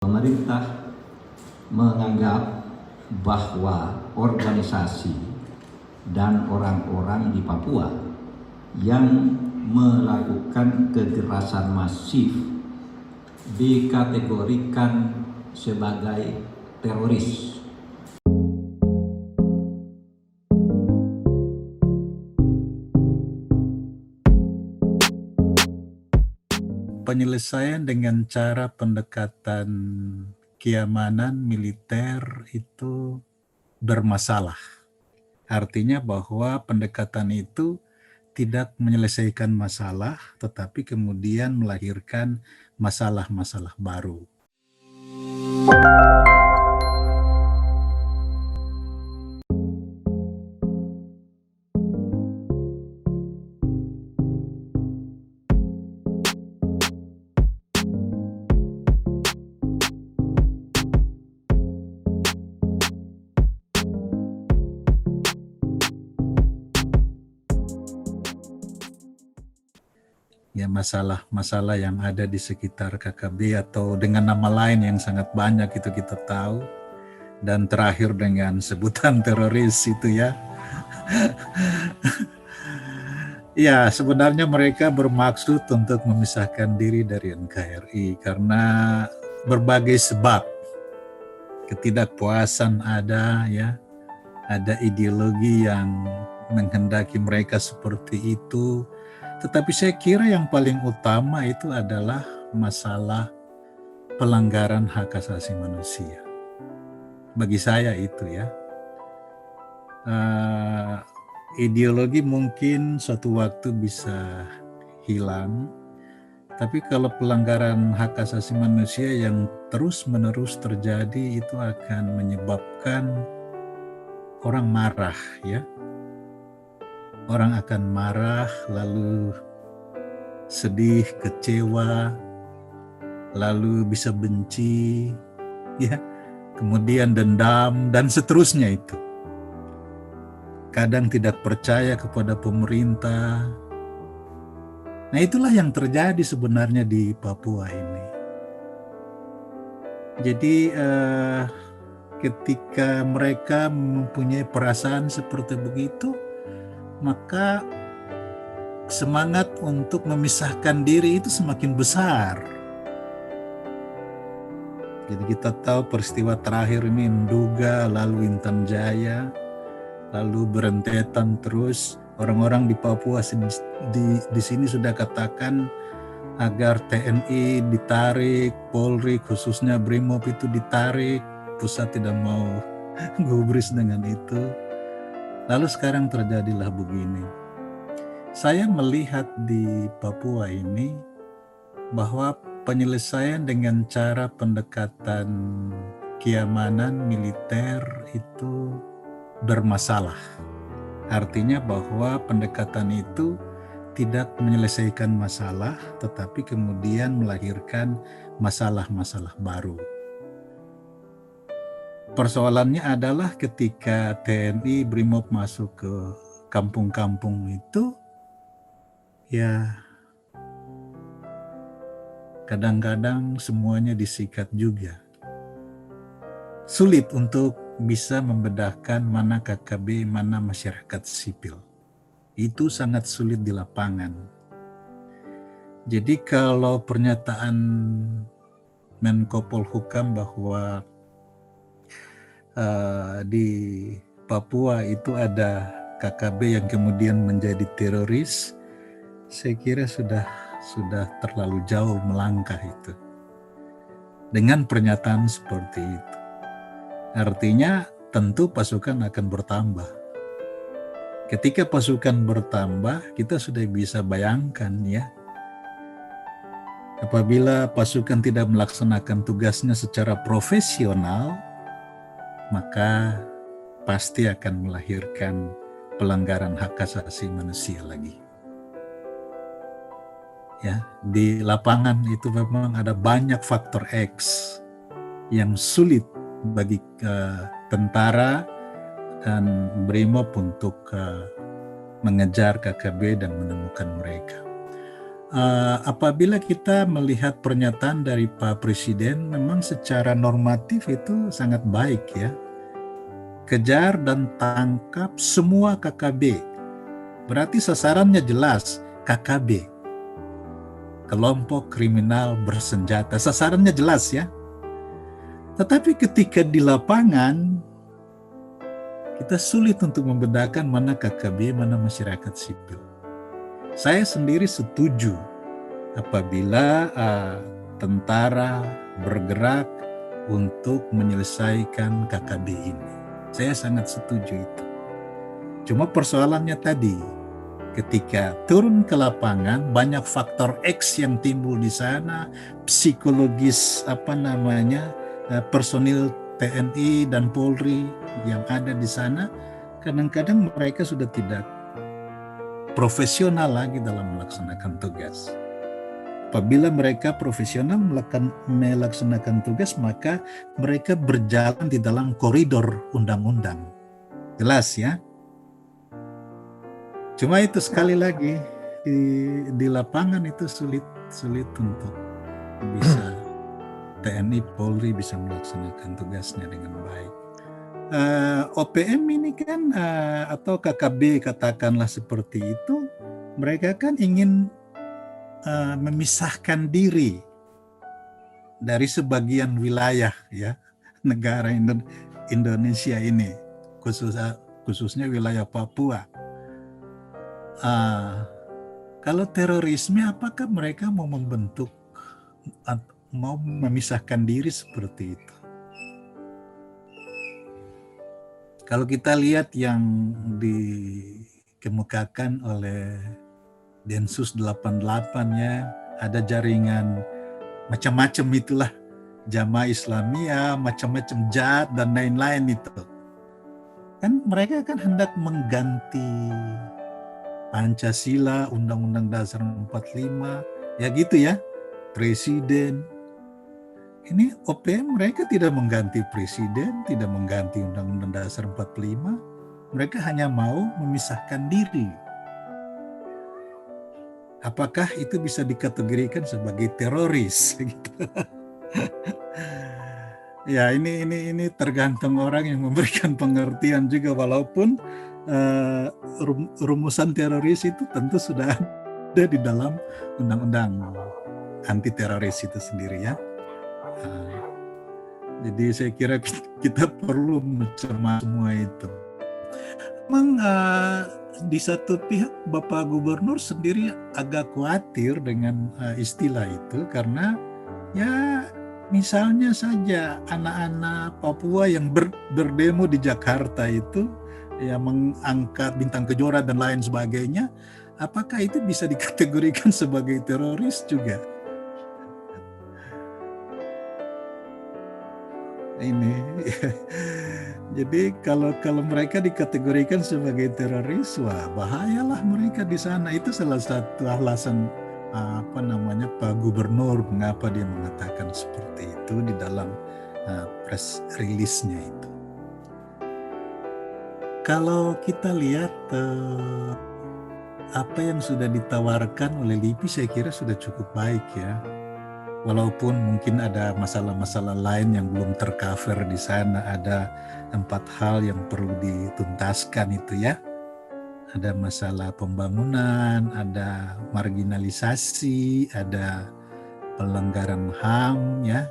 Pemerintah menganggap bahwa organisasi dan orang-orang di Papua yang melakukan kekerasan masif dikategorikan sebagai teroris. Penyelesaian dengan cara pendekatan keamanan militer itu bermasalah. Artinya bahwa pendekatan itu tidak menyelesaikan masalah, tetapi kemudian melahirkan masalah-masalah baru. Ya, masalah-masalah yang ada di sekitar KKB atau dengan nama lain yang sangat banyak itu kita tahu, dan terakhir dengan sebutan teroris itu ya. Ya, sebenarnya mereka bermaksud untuk memisahkan diri dari NKRI karena berbagai sebab. Ketidakpuasan ada ya, ada ideologi yang menghendaki mereka seperti itu. Tetapi saya kira yang paling utama itu adalah masalah pelanggaran hak asasi manusia. Bagi saya itu ya. Ideologi mungkin suatu waktu bisa hilang, tapi kalau pelanggaran hak asasi manusia yang terus-menerus terjadi itu akan menyebabkan orang marah ya. Orang akan marah, lalu sedih, kecewa, lalu bisa benci, ya, kemudian dendam, dan seterusnya itu. Kadang tidak percaya kepada pemerintah. Nah, itulah yang terjadi sebenarnya di Papua ini. Jadi ketika mereka mempunyai perasaan seperti begitu, maka semangat untuk memisahkan diri itu semakin besar. Jadi kita tahu peristiwa terakhir ini Nduga, lalu Intan Jaya, lalu berentetan terus. Orang-orang di Papua di sini sudah katakan agar TNI ditarik, Polri khususnya Brimob itu ditarik, pusat tidak mau gubris dengan itu. Lalu sekarang terjadilah begini. Saya melihat di Papua ini bahwa penyelesaian dengan cara pendekatan keamanan militer itu bermasalah. Artinya bahwa pendekatan itu tidak menyelesaikan masalah, tetapi kemudian melahirkan masalah-masalah baru. Persoalannya adalah ketika TNI Brimob masuk ke kampung-kampung itu, ya kadang-kadang semuanya disikat juga. Sulit untuk bisa membedakan mana KKB, mana masyarakat sipil. Itu sangat sulit di lapangan. Jadi kalau pernyataan Menko Polhukam bahwa di Papua itu ada KKB yang kemudian menjadi teroris, saya kira sudah terlalu jauh melangkah itu. Dengan pernyataan seperti itu. Artinya tentu pasukan akan bertambah. Ketika pasukan bertambah, kita sudah bisa bayangkan ya. Apabila pasukan tidak melaksanakan tugasnya secara profesional, maka pasti akan melahirkan pelanggaran hak asasi manusia lagi. Ya, di lapangan itu memang ada banyak faktor X yang sulit bagi tentara dan Brimob untuk mengejar KKB dan menemukan mereka. Apabila kita melihat pernyataan dari Pak Presiden, memang secara normatif itu sangat baik ya. Kejar dan tangkap semua KKB. Berarti sasarannya jelas, KKB. Kelompok kriminal bersenjata. Sasarannya jelas ya. Tetapi ketika di lapangan, kita sulit untuk membedakan mana KKB, mana masyarakat sipil. Saya sendiri setuju apabila tentara bergerak untuk menyelesaikan KKB ini. Saya sangat setuju itu. Cuma persoalannya tadi, ketika turun ke lapangan, banyak faktor X yang timbul di sana, psikologis personil TNI dan Polri yang ada di sana, kadang-kadang mereka sudah tidak profesional lagi dalam melaksanakan tugas. Apabila mereka profesional melaksanakan tugas, maka mereka berjalan di dalam koridor undang-undang. Jelas ya? Cuma itu sekali lagi, di lapangan itu sulit untuk bisa TNI, Polri bisa melaksanakan tugasnya dengan baik. OPM ini kan atau KKB katakanlah seperti itu, mereka kan ingin memisahkan diri dari sebagian wilayah ya negara Indonesia ini, khususnya wilayah Papua. Kalau terorisme, apakah mereka mau memisahkan diri seperti itu? Kalau kita lihat yang dikemukakan oleh Densus 88 ya, ada jaringan macam-macam itulah, Jamaah Islamiyah, macam-macam JAD dan lain-lain itu. Kan mereka kan hendak mengganti Pancasila, Undang-Undang Dasar 45, ya gitu ya, Presiden. Ini OPM mereka tidak mengganti Presiden, tidak mengganti Undang-Undang Dasar 45, mereka hanya mau memisahkan diri. Apakah itu bisa dikategorikan sebagai teroris? Gitu. Ya ini tergantung orang yang memberikan pengertian juga, walaupun rumusan teroris itu tentu sudah ada di dalam undang-undang anti teroris itu sendiri ya. Jadi saya kira kita perlu mencermati semua itu. Memang di satu pihak Bapak Gubernur sendiri agak khawatir dengan istilah itu, karena ya misalnya saja anak-anak Papua yang berdemo di Jakarta itu ya mengangkat bintang kejora dan lain sebagainya, apakah itu bisa dikategorikan sebagai teroris juga? Ini jadi kalau mereka dikategorikan sebagai teroris, wah bahayalah mereka di sana. Itu salah satu alasan Pak Gubernur mengapa dia mengatakan seperti itu di dalam press release-nya itu. Kalau kita lihat apa yang sudah ditawarkan oleh LIPI, saya kira sudah cukup baik ya. Walaupun mungkin ada masalah-masalah lain yang belum tercover di sana, ada 4 hal yang perlu dituntaskan itu ya. Ada masalah pembangunan, ada marginalisasi, ada pelanggaran HAM ya,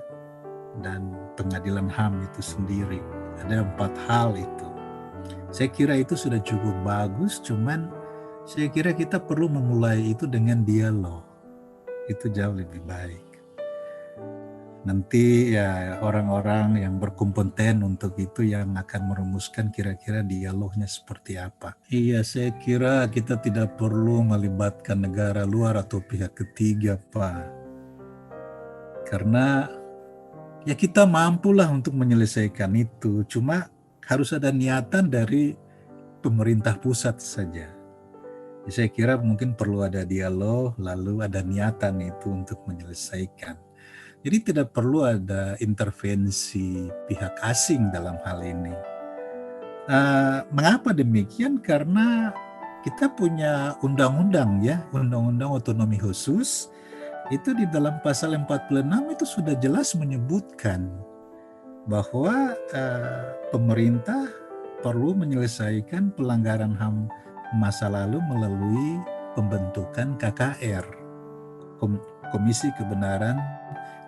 dan pengadilan HAM itu sendiri. Ada 4 hal itu. Saya kira itu sudah cukup bagus, cuman saya kira kita perlu memulai itu dengan dialog. Itu jauh lebih baik. Nanti ya orang-orang yang berkompeten untuk itu yang akan merumuskan kira-kira dialognya seperti apa. Iya, saya kira kita tidak perlu melibatkan negara luar atau pihak ketiga, Pak. Karena ya kita mampulah untuk menyelesaikan itu. Cuma harus ada niatan dari pemerintah pusat saja. Ya, saya kira mungkin perlu ada dialog, lalu ada niatan itu untuk menyelesaikan. Jadi tidak perlu ada intervensi pihak asing dalam hal ini. Mengapa demikian? Karena kita punya undang-undang ya, undang-undang otonomi khusus, itu di dalam pasal 46 itu sudah jelas menyebutkan bahwa pemerintah perlu menyelesaikan pelanggaran HAM masa lalu melalui pembentukan KKR, Komisi Kebenaran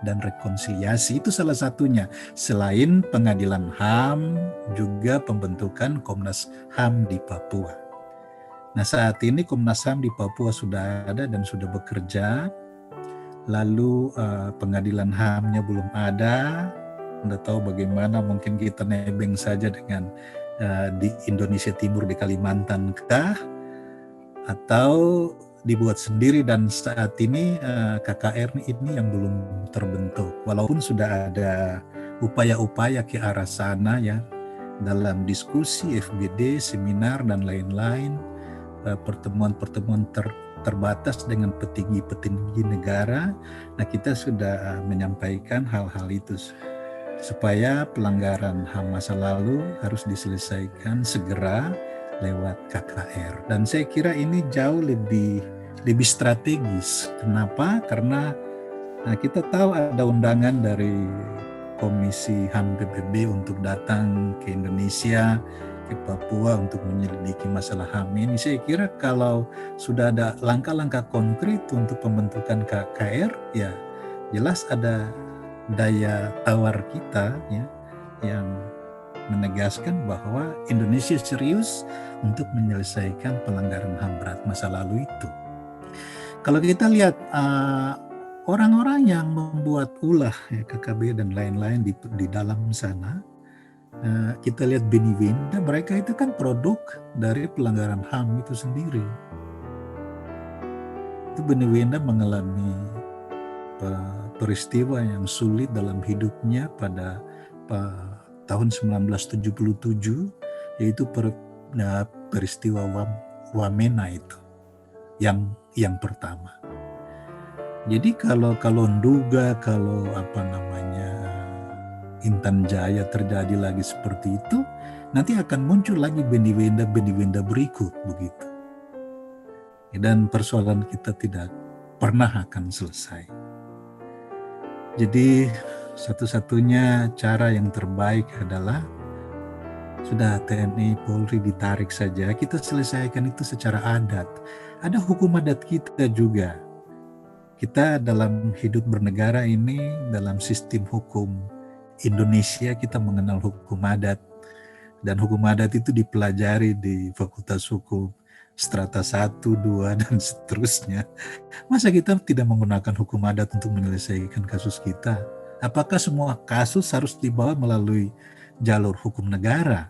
dan Rekonsiliasi. Itu salah satunya. Selain pengadilan HAM, juga pembentukan Komnas HAM di Papua. Nah, saat ini Komnas HAM di Papua sudah ada dan sudah bekerja. Lalu pengadilan HAM-nya belum ada. Anda tahu bagaimana, mungkin kita nebeng saja dengan di Indonesia Timur, di Kalimantan kah, atau dibuat sendiri, dan saat ini KKR ini yang belum terbentuk. Walaupun sudah ada upaya-upaya ke arah sana ya, dalam diskusi, FGD, seminar dan lain-lain, pertemuan-pertemuan terbatas dengan petinggi-petinggi negara. Nah, kita sudah menyampaikan hal-hal itu supaya pelanggaran HAM masa lalu harus diselesaikan segera lewat KKR. Dan saya kira ini jauh lebih strategis. Kenapa? Karena kita tahu ada undangan dari Komisi HAM PBB untuk datang ke Indonesia, ke Papua untuk menyelidiki masalah HAM ini. Saya kira kalau sudah ada langkah-langkah konkret untuk pembentukan KKR, ya jelas ada daya tawar kita ya, yang menegaskan bahwa Indonesia serius untuk menyelesaikan pelanggaran HAM berat masa lalu itu. Kalau kita lihat orang-orang yang membuat ulah ya, KKB dan lain-lain di dalam sana, kita lihat Beni Wenda, mereka itu kan produk dari pelanggaran HAM itu sendiri. Itu Beni Wenda mengalami peristiwa yang sulit dalam hidupnya pada tahun 1977, yaitu peristiwa Wamena itu yang pertama. Jadi kalau nduga kalau Intan Jaya terjadi lagi seperti itu, nanti akan muncul lagi Beni Wenda berikut begitu. Dan persoalan kita tidak pernah akan selesai. Jadi satu-satunya cara yang terbaik adalah sudah TNI Polri ditarik saja, kita selesaikan itu secara adat. Ada hukum adat kita juga. Kita dalam hidup bernegara ini, dalam sistem hukum Indonesia, kita mengenal hukum adat. Dan hukum adat itu dipelajari di Fakultas Hukum Strata 1, 2, dan seterusnya. Masa kita tidak menggunakan hukum adat untuk menyelesaikan kasus kita? Apakah semua kasus harus dibawa melalui jalur hukum negara?